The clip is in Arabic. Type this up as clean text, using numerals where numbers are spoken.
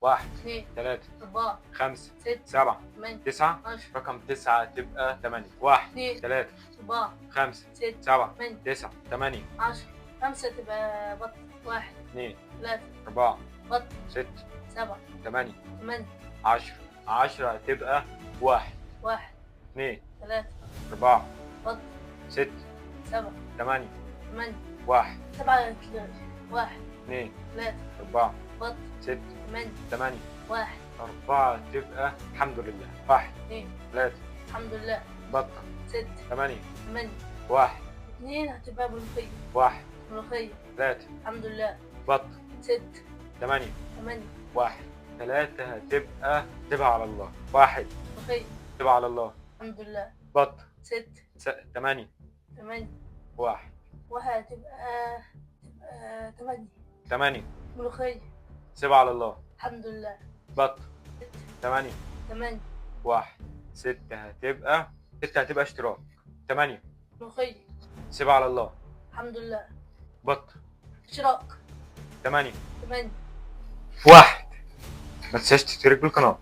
1 2 3 4 5 6 7 8 9. 10 رقم 9 تبقى 8. 1 2 3 4 5 6 7 8 9 8. 10 5 تبقى بط 1 2 3 4 بط 6 7 8 8 10. 10 تبقى 1 1 2 3 4 بط 6 7 8 8 1 7 1 2 3 4 بط 6 8 8. 1 4 تبقى الحمد لله. 1 2 3 الحمد لله بطة 6 8 8 1 2 هتبقى ملوخية 1 ملوخية 3 الحمد لله بطة 6 8 8 1. 3 هتبقى سيبها على الله. 1 ملوخية سيبها على الله. الحمد لله بطة 6 8 8 1 1 هتبقى 8 8 ملوخية سيبها على الله. الحمد لله بطة 8 8 1 6 هتبقى 6 هتبقى اشتراك. 8 ملوخية سيبها على الله. الحمد لله بطة اشتراك 8 8 1. ما تنساش تشترك بالقناة.